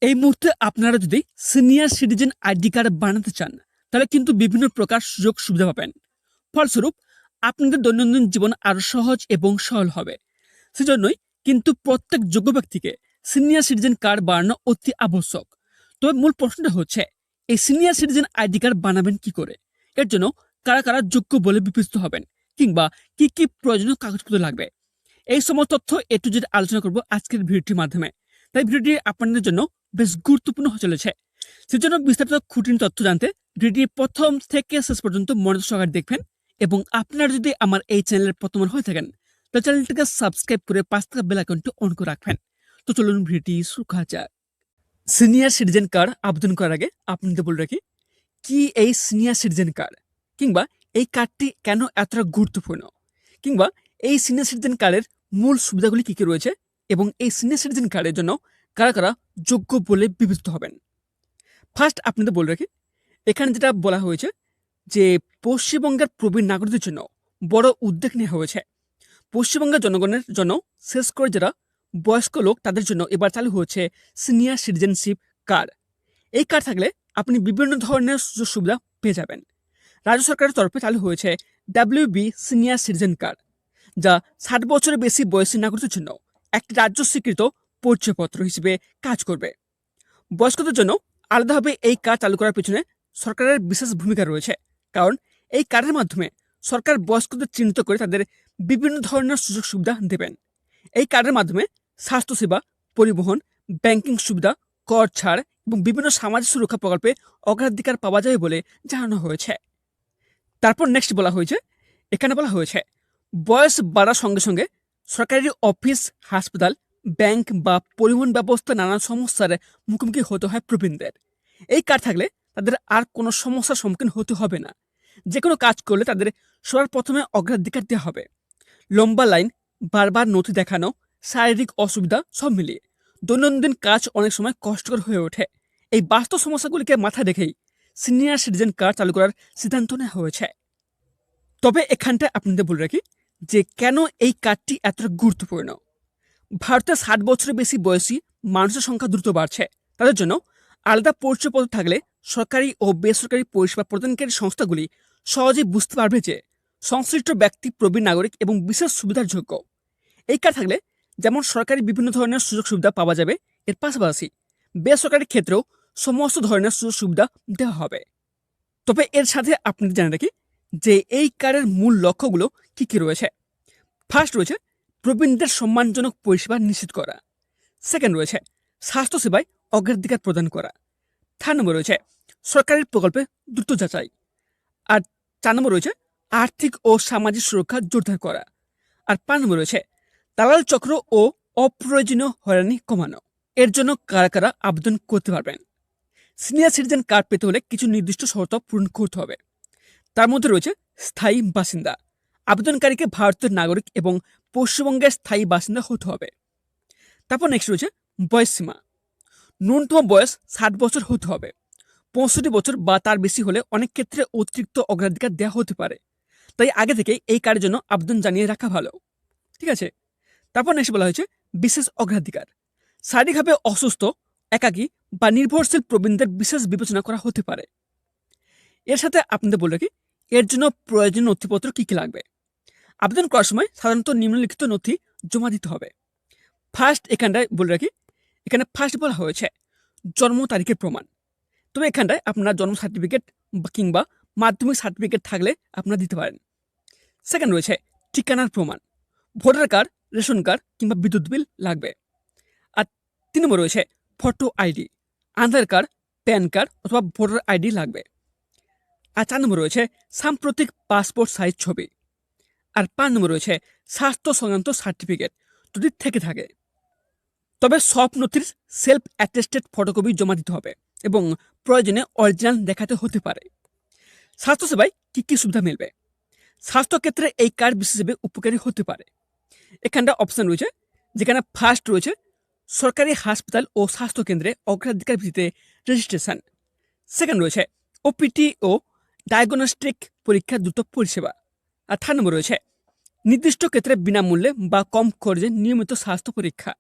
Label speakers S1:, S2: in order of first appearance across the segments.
S1: এই মুহূর্তে আপনারা যদি সিনিয়র সিটিজেন আইডি কার্ড বানাতে চান তাহলে কিন্তু বিভিন্ন প্রকার সুযোগ সুবিধা পাবেন। ফলস্বরূপ আপনাদের দৈনন্দিন জীবন আরো সহজ এবং সরল হবে। সেজন্যই কিন্তু প্রত্যেক যোগ্য ব্যক্তিকে সিনিয়র সিটিজেন কার্ড বানানো অতি আবশ্যক। তবে মূল প্রশ্নটা হচ্ছে, এই সিনিয়র সিটিজেন আইডি কার্ড বানাবেন কি করে? এর জন্য কারা কারা যোগ্য বলে বিবেচিত হবেন, কিংবা কি কি প্রয়োজনীয় কাগজপত্র লাগবে, এই সমস্ত তথ্য এ টু জেড আলোচনা করব আজকের ভিডিওটির মাধ্যমে। তাই ভিডিওটি আপনাদের জন্য বেশ গুরুত্বপূর্ণ হয়ে চলেছে। সেজন্য বিস্তারিত খুঁটিনাটি তথ্য জানতে ভিডিওটি প্রথম থেকে শেষ পর্যন্ত মনোযোগ সহকারে দেখবেন। এবং আপনারা যদি আমার এই চ্যানেলের প্রথমবার হয়ে থাকেন তাহলে চ্যানেলটিকে সাবস্ক্রাইব করে পাঁচ থাকা বেল আইকনটি অন করে রাখবেন। তো চলুন ভিডিওটি শুরু করা যাক। সিনিয়র সিটিজেন কার্ড আবেদন করার আগে আপনাদের বলে রাখি, কি এই সিনিয়র সিটিজেন কার্ড, কিংবা এই কার্ডটি কেন এতটা গুরুত্বপূর্ণ, কিংবা এই সিনিয়র সিটিজেন কার্ডের মূল সুবিধাগুলি কি কি রয়েছে, এবং এই সিনিয়র সিটিজেন কার্ডের জন্য কারা কারা যোগ্য বলে বিবেচিত হবেন। ফার্স্ট আপনাদের বলে রাখি, এখানে যেটা বলা হয়েছে যে পশ্চিমবঙ্গের প্রবীণ নাগরিকদের জন্য বড় উদ্যোগ নেওয়া হয়েছে। পশ্চিমবঙ্গের জনগণের জন্য, শেষ করে যারা বয়স্ক লোক তাদের জন্য এবার চালু হয়েছে সিনিয়র সিটিজেনশিপ কার্ড। এই কার্ড থাকলে আপনি বিভিন্ন ধরনের সুযোগ সুবিধা পেয়ে যাবেন। রাজ্য সরকারের তরফে চালু হয়েছে WB সিনিয়র সিটিজেন কার্ড, যা 60 বছরের বেশি বয়সী নাগরিকদের জন্য একটি রাজ্য স্বীকৃত পরিচয়পত্র হিসেবে কাজ করবে। বয়স্কদের জন্য আলাদাভাবে এই কার্ড চালু করার পেছনে সরকারের বিশেষ ভূমিকা রয়েছে, কারণ এই কার্ডের মাধ্যমে সরকার বয়স্কদের চিহ্নিত করে তাদের বিভিন্ন ধরনের সুযোগ সুবিধা দেবেন। এই কার্ডের মাধ্যমে স্বাস্থ্যসেবা, পরিবহন, ব্যাংকিং সুবিধা, কর ছাড় এবং বিভিন্ন সামাজিক সুরক্ষা প্রকল্পে অগ্রাধিকার পাওয়া যাবে বলে জানানো হয়েছে। তারপর নেক্সট বলা হয়েছে, এখানে বলা হয়েছে বয়স বাড়ার সঙ্গে সঙ্গে সরকারি অফিস, হাসপাতাল, ব্যাংক বা পরিবহন ব্যবস্থা নানান সমস্যার মুখোমুখি হতে হয় প্রবীণদের। এই কার্ড থাকলে তাদের আর কোনো সমস্যার সম্মুখীন হতে হবে না। যে কোনো কাজ করলে তাদের সবার প্রথমে অগ্রাধিকার দেওয়া হবে। লম্বা লাইন, বারবার নথি দেখানো, শারীরিক অসুবিধা সব মিলিয়ে দৈনন্দিন কাজ অনেক সময় কষ্টকর হয়ে ওঠে। এই বাস্তব সমস্যাগুলিকে মাথায় রেখেই সিনিয়র সিটিজেন কার্ড চালু করার সিদ্ধান্ত নেওয়া হয়েছে। তবে এখানটায় আপনাদের বলে রাখি যে কেন এই কার্ডটি এতটা গুরুত্বপূর্ণ। ভারতে 60 বছরের বেশি বয়সী মানুষের সংখ্যা দ্রুত বাড়ছে। তাদের জন্য আলাদা পরিচয়পত্র থাকলে সরকারি ও বেসরকারি পরিষেবা প্রদানকারী সংস্থাগুলি সহজেই বুঝতে পারবে যে সংশ্লিষ্ট ব্যক্তি প্রবীণ নাগরিক এবং বিশেষ সুবিধার যোগ্য। এই কার্ড থাকলে যেমন সরকারি বিভিন্ন ধরনের সুযোগ সুবিধা পাওয়া যাবে, এর পাশাপাশি বেসরকারি ক্ষেত্রেও সমস্ত ধরনের সুযোগ সুবিধা দেওয়া হবে। তবে এর সাথে আপনাদের জানা রাখি যে এই কার্ডের মূল লক্ষ্যগুলো কি কি রয়েছে। ফার্স্ট রয়েছে প্রবীণদের সম্মানজনক পরিষেবা নিশ্চিত করা। সেকেন্ড রয়েছে স্বাস্থ্যসেবায় অগ্রাধিকার প্রদান করা। থার্ড নম্বর রয়েছে সরকারি প্রকল্পে দ্রুত যাচাই। আর 4 নম্বর রয়েছে আর্থিক ও সামাজিক সুরক্ষা জোরদার করা। আর 5 নম্বর রয়েছে দালাল চক্র ও অপ্রয়োজনীয় হয়রানি কমানো। এর জন্য কারা কারা আবেদন করতে পারবেন? সিনিয়র সিটিজেন কার্ড পেতে হলে কিছু নির্দিষ্ট শর্ত পূরণ করতে হবে। তার মধ্যে রয়েছে স্থায়ী বাসিন্দা। আবেদনকারীকে ভারতের নাগরিক এবং পশ্চিমবঙ্গের স্থায়ী বাসিন্দা হতে হবে। তারপর নেক্সট রয়েছে বয়স সীমা। ন্যূনতম বয়স 60 বছর হতে হবে। 65 বছর বা তার বেশি হলে অনেক ক্ষেত্রে অতিরিক্ত অগ্রাধিকার দেওয়া হতে পারে, তাই আগে থেকে এই কার্ডের জন্য আবেদন জানিয়ে রাখা ভালো। ঠিক আছে। তারপর নেক্সট বলা হয়েছে বিশেষ অগ্রাধিকার। শারীরিকভাবে অসুস্থ, একাকী বা নির্ভরশীল প্রবীণদের বিশেষ বিবেচনা করা হতে পারে। এর সাথে আপনাদের বলে রাখি এর জন্য প্রয়োজনীয় নথিপত্র কি কি লাগবে। আবেদন করার সময় সাধারণত নিম্নলিখিত নথি জমা দিতে হবে। ফার্স্ট এখানটায় বলে রাখি, এখানে ফার্স্ট বলা হয়েছে জন্ম তারিখের প্রমাণ। তবে এখানটায় আপনার জন্ম সার্টিফিকেট কিংবা মাধ্যমিক সার্টিফিকেট থাকলে আপনারা দিতে পারেন। সেকেন্ড রয়েছে ঠিকানার প্রমাণ। ভোটার কার্ড, রেশন কার্ড কিংবা বিদ্যুৎ বিল লাগবে। আর 3 নম্বর রয়েছে ফটো আইডি, আধার কার্ড, প্যান কার্ড অথবা ভোটার আইডি লাগবে। আর 4 নম্বর রয়েছে সাম্প্রতিক পাসপোর্ট সাইজ ছবি। আর 5 নম্বর রয়েছে স্বাস্থ্য সংক্রান্ত সার্টিফিকেট যদি থেকে থাকে। তবে সব নথির সেলফ অ্যাটেস্টেড ফটোকপি জমা দিতে হবে এবং প্রয়োজনে অরিজিনাল দেখাতে হতে পারে। স্বাস্থ্যসেবায় কী কী সুবিধা মিলবে? স্বাস্থ্যক্ষেত্রে এই কার্ড বিশেষভাবে উপকারী হতে পারে। এখানটা অপশান রয়েছে, যেখানে ফার্স্ট রয়েছে সরকারি হাসপাতাল ও স্বাস্থ্যকেন্দ্রে অগ্রাধিকার ভিত্তিতে রেজিস্ট্রেশন। সেকেন্ড রয়েছে ওপিটি ও ডায়াগনস্টিক পরীক্ষা দ্রুত পরিষেবা। আর 3 নম্বর রয়েছে নির্দিষ্ট ক্ষেত্রে বিনামূল্যে বা কম খরচে নিয়মিত স্বাস্থ্য পরীক্ষা।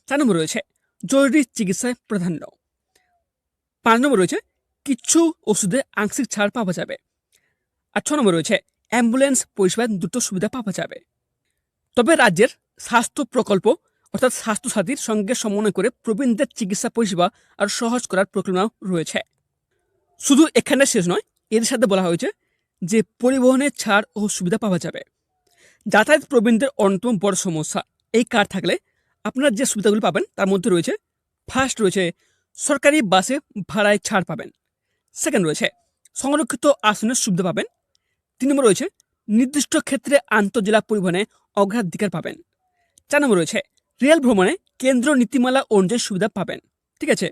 S1: 4 নম্বর রয়েছে জরুরি চিকিৎসায় প্রাধান্য। 5 নম্বর রয়েছে কিছু ওষুধে আংশিক ছাড় পাওয়া যাবে। আর 6 নম্বর রয়েছে অ্যাম্বুলেন্স পরিষেবায় দ্রুত সুবিধা পাওয়া যাবে। তবে রাজ্যের স্বাস্থ্য প্রকল্প অর্থাৎ স্বাস্থ্যসাথীর সঙ্গে সমন্বয় করে প্রবীণদের চিকিৎসা পরিষেবা আর সহজ করার প্রকল্পনা রয়েছে। শুধু এখানে শেষ নয়, এর সাথে বলা হয়েছে যে পরিবহনের ছাড় ও সুবিধা পাওয়া যাবে। যাতায়াত প্রবীণদের অন্যতম বড় সমস্যা। এই কার্ড থাকলে আপনারা যে সুবিধাগুলি পাবেন তার মধ্যে রয়েছে, ফার্স্ট রয়েছে সরকারি বাসে ভাড়ায় ছাড় পাবেন। সেকেন্ড রয়েছে সংরক্ষিত আসনের সুবিধা পাবেন। 3 নম্বর রয়েছে নির্দিষ্ট ক্ষেত্রে আন্তঃজেলা পরিবহনে অগ্রাধিকার পাবেন। 4 নম্বর রয়েছে রেল ভ্রমণে কেন্দ্র নীতিমালা অনুযায়ী সুবিধা পাবেন। ঠিক আছে,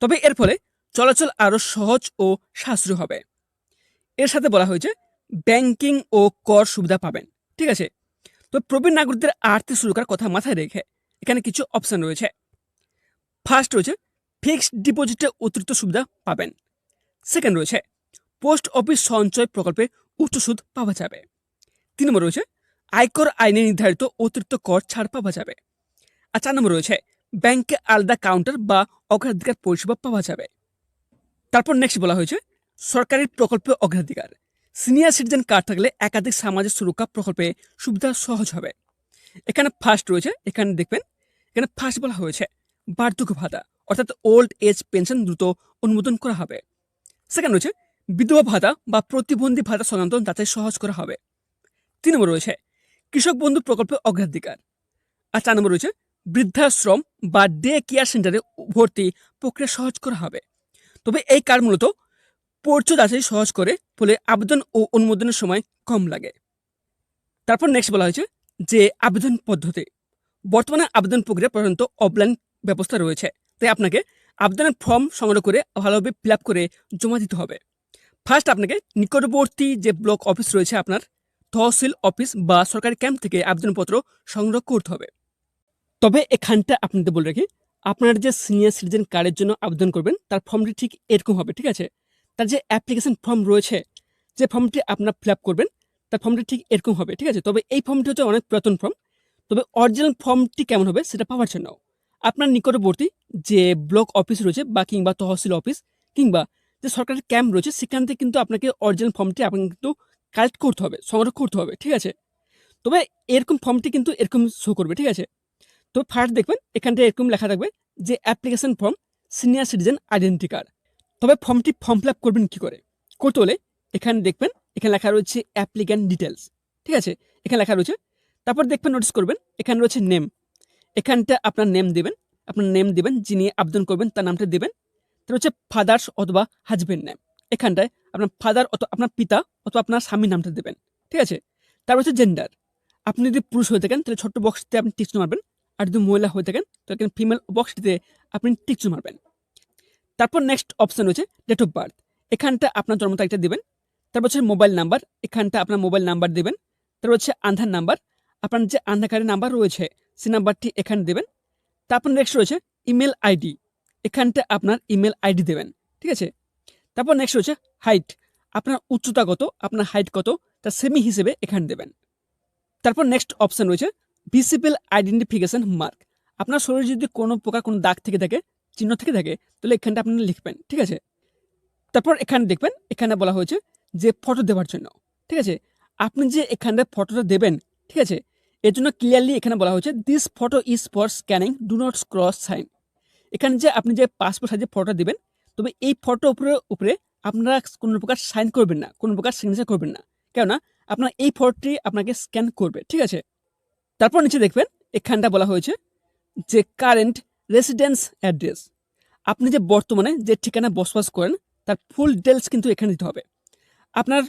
S1: তবে এর ফলে চলাচল আরও সহজ ও সাশ্রয়ী হবে। এর সাথে বলা হয়েছে ব্যাংকিং ও কর সুবিধা পাবেন। ঠিক আছে, তো প্রবীণ নাগরিকদের আর্থিক সুরক্ষার কথা মাথায় রেখে এখানে কিছু অপশন রয়েছে। ফার্স্ট রয়েছে ফিক্সড ডিপোজিটে অতিরিক্ত সুবিধা পাবেন। সেকেন্ড রয়েছে পোস্ট অফিস সঞ্চয় প্রকল্পে উচ্চ সুদ পাওয়া যাবে। 3 নম্বর রয়েছে আয়কর আইনে নির্ধারিত অতিরিক্ত কর ছাড় পাওয়া যাবে। আর 4 নম্বর রয়েছে ব্যাংকে আলাদা কাউন্টার বা অগ্রাধিকার পরিষেবা পাওয়া যাবে। তারপর নেক্সট বলা হয়েছে সরকারি প্রকল্পে অগ্রাধিকার। সিনিয়র সিটিজেন কার্ড থাকলে একাধিক সামাজিক সুরক্ষা প্রকল্পে সুবিধা সহজ হবে। এখানে ফার্স্ট রয়েছে, এখানে দেখবেন এখানে ফার্স্ট বলা হয়েছে বার্ধক্য ভাতা অর্থাৎ ওল্ড এজ পেনশন দ্রুত অনুমোদন করা হবে। সেকেন্ড রয়েছে বিধবা ভাতা বা প্রতিবন্ধী ভাতা সংক্রান্ত যাচাই সহজ করা হবে। 3 নম্বর রয়েছে কৃষক বন্ধু প্রকল্পে অগ্রাধিকার। আর 4 নম্বর রয়েছে বৃদ্ধাশ্রম বা ডে কেয়ার সেন্টারে ভর্তি প্রক্রিয়া সহজ করা হবে। তবে এই কার্ড মূলত পরিচয় যাচাই সহজ করে, ফলে আবেদন ও অনুমোদনের সময় কম লাগে। তারপর নেক্সট বলা হয়েছে যে আবেদন পদ্ধতি। বর্তমানে আবেদন প্রক্রিয়া প্রধানত অফলাইন ব্যবস্থা রয়েছে, তাই আপনাকে আবেদনের ফর্ম সংগ্রহ করে ভালোভাবে ফিল আপ করে জমা দিতে হবে। ফার্স্ট আপনাকে নিকটবর্তী যে ব্লক অফিস রয়েছে আপনার তহসিল অফিস বা সরকারি ক্যাম্প থেকে আবেদনপত্র সংগ্রহ করতে হবে। তবে এখানটা আপনাদের বলে রাখি, আপনার যে সিনিয়র সিটিজেন কার্ডের জন্য আবেদন করবেন তার ফর্মটি ঠিক এরকম হবে। ঠিক আছে, তার যে অ্যাপ্লিকেশন ফর্ম রয়েছে, যে ফর্মটি আপনার ফিল আপ করবেন তার ফর্মটি ঠিক এরকম হবে। ঠিক আছে, তবে এই ফর্মটি হচ্ছে অনেক পুরাতন ফর্ম। তবে অরিজিনাল ফর্মটি কেমন হবে সেটা পাওয়ার জন্য আপনার নিকটবর্তী যে ব্লক অফিস রয়েছে বা কিংবা তহসিল অফিস কিংবা যে সরকারি ক্যাম্প রয়েছে সেখান থেকে কিন্তু আপনাকে অরিজিনাল ফর্মটি আপনাকে কিন্তু কালেক্ট করতে হবে, সংগ্রহ করতে হবে। ঠিক আছে, তবে এরকম ফর্মটি কিন্তু এরকম শো করবে। ঠিক আছে, তো ফার্স্ট দেখবেন এখানটা এরকম লেখা থাকবে যে application form senior citizen identity card. তবে ফর্ম ফিল আপ করবেন কী করে করতে হলে এখানে দেখবেন এখানে লেখা রয়েছে অ্যাপ্লিক্যান্ট ডিটেলস। ঠিক আছে, এখানে লেখা রয়েছে। তারপর দেখবেন নোটিস করবেন এখানে রয়েছে নেম। এখানটা আপনার নেম দেবেন, যিনি আবেদন করবেন তার নামটা দেবেন। তার হচ্ছে ফাদার্স অথবা হাজবেন্ড নেম। এখানটায় আপনার ফাদার অথবা আপনার পিতা অথবা আপনার স্বামীর নামটা দেবেন। ঠিক আছে, তারপর হচ্ছে জেন্ডার। আপনি যদি পুরুষ হয়ে থাকেন তাহলে ছোট্ট বক্সটিতে আপনি টিক চিহ্ন মারবেন, আর যদি মহিলা হয়ে থাকেন তাহলে কিন্তু ফিমেল বক্সটিতে আপনি টিক চিহ্ন মারবেন। তারপর নেক্সট অপশন রয়েছে ডেট অফ বার্থ। এখানটা আপনার জন্ম তারিখটা দেবেন। তারপর হচ্ছে মোবাইল নাম্বার, এখানটা আপনার মোবাইল নাম্বার দেবেন। তারপর হচ্ছে আধার নাম্বার, আপনার যে আধার কার্ডের নাম্বার রয়েছে সেই নাম্বারটি এখানে দেবেন। তারপর নেক্সট রয়েছে ইমেল আইডি, এখানটা আপনার ইমেল আইডি দেবেন। ঠিক আছে, তারপর নেক্সট রয়েছে হাইট, আপনার উচ্চতা কত, আপনার হাইট কত তার সেমি হিসেবে এখানে দেবেন। তারপর নেক্সট অপশন রয়েছে ভিজিবল আইডেন্টিফিকেশন মার্ক। আপনার শরীরে যদি কোনো প্রকার কোনো দাগ থেকে থাকে, চিহ্ন থেকে থাকে, তাহলে এখানটা আপনি লিখবেন। ঠিক আছে, তারপর এখানে দেখবেন এখানে বলা হয়েছে যে ফটো দেওয়ার জন্য। ঠিক আছে, আপনি যে এখানে ফটোটা দেবেন, ঠিক আছে, এর জন্য ক্লিয়ারলি এখানে বলা হয়েছে this photo is for scanning, do not cross sign. এখানে যে আপনি যে পাসপোর্ট সাইজের ফটোটা দেবেন, তবে এই ফটো উপরে আপনারা কোনো প্রকার সাইন করবেন না, কোনো প্রকার সিগনেচার করবেন না, কেননা আপনার এই ফটোটি আপনাকে স্ক্যান করবে। ঠিক আছে, তারপর নিচে দেখবেন এখানটা বলা হয়েছে যে কারেন্ট রেসিডেন্স অ্যাড্রেস। আপনি যে বর্তমানে যে ঠিকানা বসবাস করেন তার ফুল ডিটেলস কিন্তু এখানে দিতে হবে। আপনার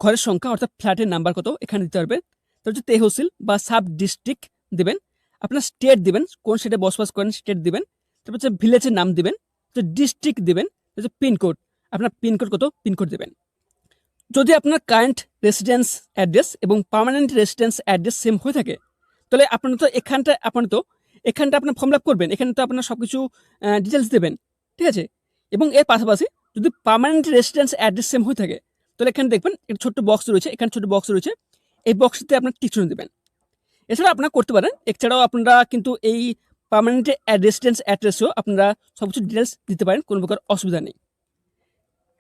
S1: ঘরের সংখ্যা অর্থাৎ ফ্ল্যাটের নাম্বার কত এখানে দিতে পারবেন। তার হচ্ছে তেহসিল বা সাব ডিস্ট্রিক্ট দেবেন। আপনার স্টেট দিবেন, কোন স্টেটে বসবাস করেন স্টেট দিবেন। তারপর হচ্ছে ভিলেজের নাম দিবেন, ডিস্ট্রিক্ট দিবেন, হচ্ছে পিনকোড, আপনার পিনকোড কত পিনকোড দেবেন। যদি আপনার কারেন্ট রেসিডেন্স অ্যাড্রেস এবং পার্মানেন্ট রেসিডেন্স অ্যাড্রেস সেম হয়ে থাকে, তাহলে আপনার তো এখানটা আপনার ফর্ম ফিল আপ করবেন, এখানে তো আপনার সব কিছু ডিটেলস দেবেন। ঠিক আছে, এবং এর পাশাপাশি যদি পার্মানেন্ট রেসিডেন্স অ্যাড্রেস সেম হয়ে থাকে, তাহলে এখানে দেখবেন একটা ছোট্ট বক্স রয়েছে, এখানে ছোট্ট বক্স রয়েছে, এই বক্সটিতে আপনার টিক চিহ্ন দেবেন। এছাড়া আপনারা করতে পারেন, এছাড়াও আপনারা কিন্তু এই পার্মানেন্ট রেসিডেন্স অ্যাড্রেসও আপনারা সব কিছু ডিটেলস দিতে পারেন, কোনো প্রকার অসুবিধা নেই।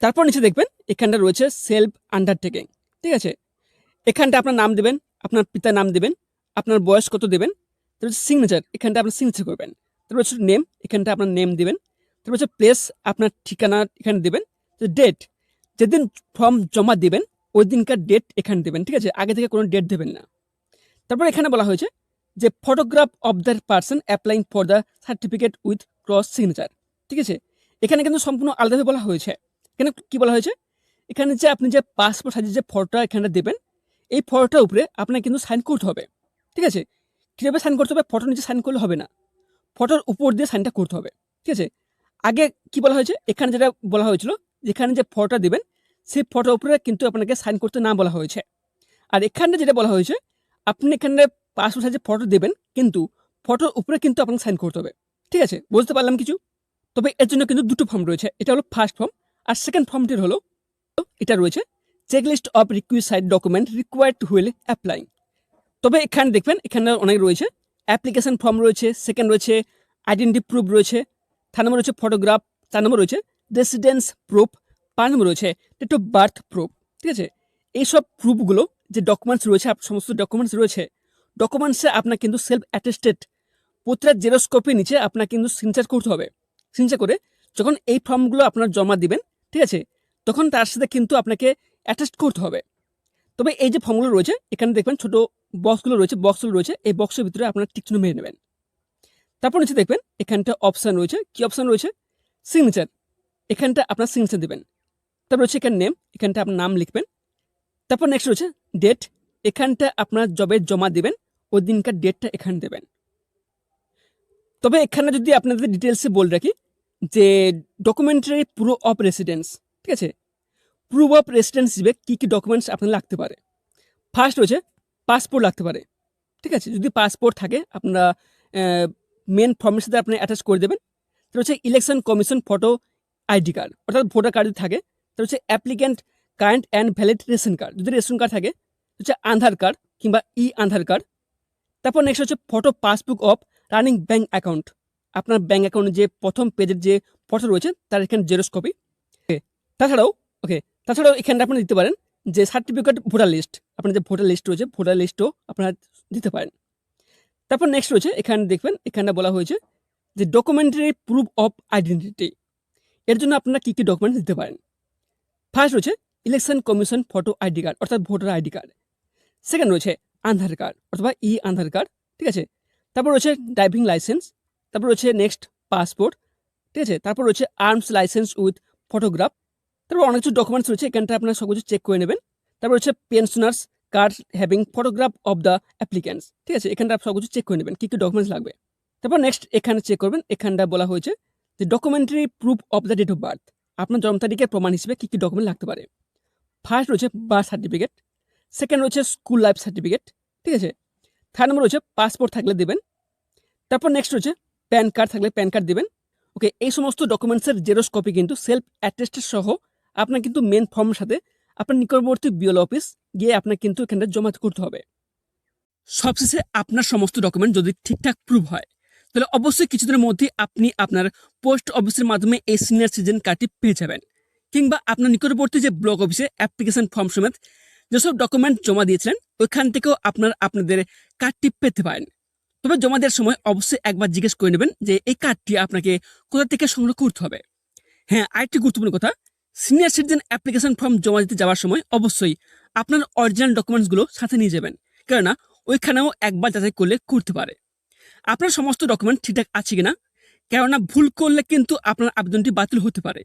S1: তারপর নিচে দেখবেন এখানটা রয়েছে সেলফ আন্ডারটেকিং, ঠিক আছে। এখানটা আপনার নাম দেবেন, আপনার পিতার নাম দেবেন, আপনার বয়স কত দেবেন, তারপর হচ্ছে সিগনেচার, এখানটা আপনার সিগনেচার করবেন। তারপর হচ্ছে নেম, এখানটা আপনার নেম দেবেন। তারপর হচ্ছে প্লেস, আপনার ঠিকানা এখানে দেবেন। ডেট, যেদিন ফর্ম জমা দেবেন ওই দিনকার ডেট এখানে দেবেন, ঠিক আছে, আগে থেকে কোনো ডেট দেবেন না। তারপর এখানে বলা হয়েছে যে photograph of the person applying for the certificate with cross signature, ঠিক আছে। এখানে কিন্তু সম্পূর্ণ আলাদাভাবে বলা হয়েছে। এখানে কি বলা হয়েছে, এখানে যে আপনি যে পাসপোর্ট সাইজের যে ফটোটা এখানে দেবেন, এই ফটোটার উপরে আপনার কিন্তু সাইন করতে হবে, ঠিক আছে। কীভাবে সাইন করতে হবে, ফটোর নিচে সাইন করলে হবে না, ফটোর উপর দিয়ে সাইনটা করতে হবে, ঠিক আছে। আগে কি বলা হয়েছে, এখানে যেটা বলা হয়েছিল, যেখানে যে ফটোটা দেবেন সেই ফটোর উপরে কিন্তু আপনাকে সাইন করতে না বলা হয়েছে। আর এখানে যেটা বলা হয়েছে, আপনি এখানে পাসপোর্ট সাইজের ফটো দেবেন কিন্তু ফটোর উপরে কিন্তু আপনাকে সাইন করতে হবে, ঠিক আছে। বুঝতে পারলাম কিছু? তবে এর জন্য কিন্তু দুটো ফর্ম রয়েছে, এটা হলো ফার্স্ট ফর্ম, আর সেকেন্ড ফর্মটির হলো এটা রয়েছে checklist of রিকুইসাইড document required to wheel applying. তবে এখানে দেখবেন এখানে অনেক রয়েছে, অ্যাপ্লিকেশন ফর্ম রয়েছে, সেকেন্ড রয়েছে আইডেন্টি প্রুফ রয়েছে, থার্ড নম্বর রয়েছে ফটোগ্রাফ, 4 নম্বর রয়েছে রেসিডেন্স প্রুফ, 5 নম্বর রয়েছে ডেট অফ বার্থ প্রুফ, ঠিক আছে। এইসব প্রুফগুলো যে ডকুমেন্টস রয়েছে, সমস্ত ডকুমেন্টস রয়েছে, ডকুমেন্টসে আপনার কিন্তু সেলফ অ্যাটেস্টেড প্রতিটা জেরক্স কপির নিচে আপনার কিন্তু সিগনেচার করতে হবে। সিগনেচার করে যখন এই ফর্মগুলো আপনার জমা দিবেন, ঠিক আছে, তখন তার সাথে কিন্তু আপনাকে অ্যাটেস্ট করতে হবে। তবে এই যে ফর্মগুলো রয়েছে এখানে দেখবেন ছোট বক্সগুলো রয়েছে, এই বক্সের ভিতরে আপনার টিক চিহ্ন মেরে নেবেন। তারপর নিচে দেখবেন এখানটা অপশান রয়েছে, কি অপশান রয়েছে, সিগনেচার, এখানটা আপনার সিগনেচার দেবেন। তারপর রয়েছে এখানে নেম, এখানটা আপনার নাম লিখবেন। তারপর নেক্সট রয়েছে ডেট, এখানটা আপনার জবে জমা দেবেন ওই দিনকার ডেটটা এখানে দেবেন। তবে এখানে যদি আপনাদের ডিটেলসে বলে রাখি যে ডকুমেন্টারি প্রুফ অফ রেসিডেন্স, ঠিক আছে, প্রুফ অফ রেসিডেন্স হিসেবে কী কী ডকুমেন্টস আপনার লাগতে পারে। ফার্স্ট রয়েছে পাসপোর্ট লাগতে পারে, ঠিক আছে, যদি পাসপোর্ট থাকে আপনারা মেন ফর্মের সাথে আপনি অ্যাটাচ করে দেবেন। তার হচ্ছে election commission photo ID card, অর্থাৎ ভোটার কার্ড যদি থাকে। তার হচ্ছে applicant current and valid ration card, যদি রেশন কার্ড থাকে হচ্ছে আধার কার্ড কিংবা আধার কার্ড। তারপর নেক্সট হচ্ছে photo passbook of running bank account, আপনার ব্যাঙ্ক অ্যাকাউন্টের যে প্রথম পেজের যে ফটো রয়েছে তার এখানে জেরক্স কপি। তাছাড়াও এখানে আপনি দিতে পারেন যে সার্টিফিকেট ভোটার লিস্ট, আপনার যে ভোটার লিস্ট রয়েছে ভোটার লিস্টও আপনারা দিতে পারেন। তারপর নেক্সট রয়েছে এখানে দেখবেন এখানে বলা হয়েছে যে ডকুমেন্টারি প্রুফ অফ আইডেন্টিটি, এর জন্য আপনারা কী কী ডকুমেন্টস দিতে পারেন। ফার্স্ট রয়েছে election commission photo ID card, অর্থাৎ ভোটার আইডি কার্ড। সেকেন্ড রয়েছে আধার কার্ড অথবা আধার কার্ড, ঠিক আছে। তারপর রয়েছে ড্রাইভিং লাইসেন্স। তারপর রয়েছে নেক্সট পাসপোর্ট, ঠিক আছে। তারপর রয়েছে আর্মস লাইসেন্স উইথ ফটোগ্রাফ। তারপর অনেক কিছু ডকুমেন্টস রয়েছে, এখানটা আপনারা সব কিছু চেক করে নেবেন। তারপর হচ্ছে pensioners card having photograph of the applicants, ঠিক আছে, এখানটা সব কিছু চেক করে নেবেন কী কী ডকুমেন্টস লাগবে। তারপর নেক্সট এখানে চেক করবেন, এখানটা বলা হয়েছে যে documentary proof of the date of birth, আপনার জন্ম তারিখের প্রমাণ হিসেবে কী কী ডকুমেন্ট লাগতে পারে। ফার্স্ট রয়েছে বার্থ সার্টিফিকেট, সেকেন্ড রয়েছে স্কুল লাইফ সার্টিফিকেট, ঠিক আছে। থার্ড নম্বর রয়েছে পাসপোর্ট থাকলে দেবেন। তারপর নেক্সট রয়েছে প্যান কার্ড থাকলে প্যান কার্ড দেবেন। ওকে, এই সমস্ত ডকুমেন্টসের জেরক্স কপি কিন্তু সেলফ অ্যাটেস্টেড সহ আপনার কিন্তু মেন ফর্মের সাথে আপনার নিকটবর্তী বিএলও অফিস গিয়ে আপনার কিন্তু এখানে জমা করতে হবে। সবশেষে আপনার সমস্ত ডকুমেন্ট যদি ঠিকঠাক প্রুভ হয় তাহলে অবশ্যই কিছুদিনের মধ্যে আপনি আপনার পোস্ট অফিসের মাধ্যমে এই সিনিয়র সিটিজেন কার্ডটি পেয়ে যাবেন, কিংবা আপনার নিকটবর্তী যে ব্লক অফিসে অ্যাপ্লিকেশন ফর্ম সমেত যেসব ডকুমেন্ট জমা দিয়েছিলেন ওইখান থেকেও আপনাদের কার্ডটি পেতে পারেন। তবে জমা দেওয়ার সময় অবশ্যই একবার জিজ্ঞেস করে নেবেন যে এই কার্ডটি আপনাকে কোথা থেকে সংগ্রহ করতে হবে। হ্যাঁ, আরেকটি গুরুত্বপূর্ণ কথা, সিনিয়র সিটিজেন অ্যাপ্লিকেশন ফর্ম জমা দিতে যাওয়ার সময় অবশ্যই আপনার অরিজিনাল ডকুমেন্টসগুলো সাথে নিয়ে যাবেন, কেননা ওইখানেও একবার যাচাই করতে পারে আপনার সমস্ত ডকুমেন্ট ঠিকঠাক আছে কিনা, কেননা ভুল করলে কিন্তু আপনার আবেদনটি বাতিল হতে পারে।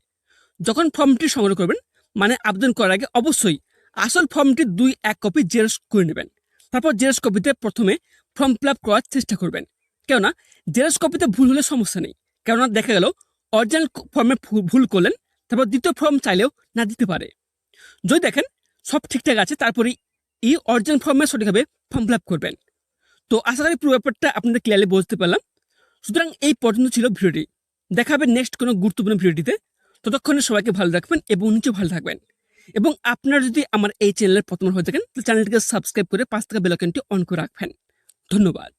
S1: যখন ফর্মটি সংগ্রহ করবেন মানে আবেদন করার আগে অবশ্যই আসল ফর্মটি 2-1 কপি জেরক্স করে নেবেন। তারপর জেরক্স কপিতে প্রথমে ফর্ম ফিল আপ করার চেষ্টা করবেন, কেননা জেরক্স কপিতে ভুল হলে সমস্যা নেই, কেননা দেখা গেল অরিজিনাল ফর্মে ভুল করলেন, তারপর দ্বিতীয় ফর্ম চাইলেও না দিতে পারে। যদি দেখেন সব ঠিকঠাক আছে তারপরে অরিজিনাল ফর্মে সঠিকভাবে ফর্ম ফিল আপ করবেন। তো আশা করি পুরো ব্যাপারটা আপনাদের ক্লিয়ারলি বুঝতে পারলাম। সুতরাং এই পর্যন্ত ছিল ভিডিওটি, দেখা হবে নেক্সট কোনো গুরুত্বপূর্ণ ভিডিওটিতে। ততক্ষণে সবাইকে ভালো রাখবেন এবং নিচে ভালো থাকবেন। এবং আপনারা যদি আমার এই চ্যানেলের প্রথম হয়ে থাকেন তাহলে চ্যানেলটিকে সাবস্ক্রাইব করে পাশ থাকা বেল আইকনটি অন করে রাখবেন। ধন্যবাদ।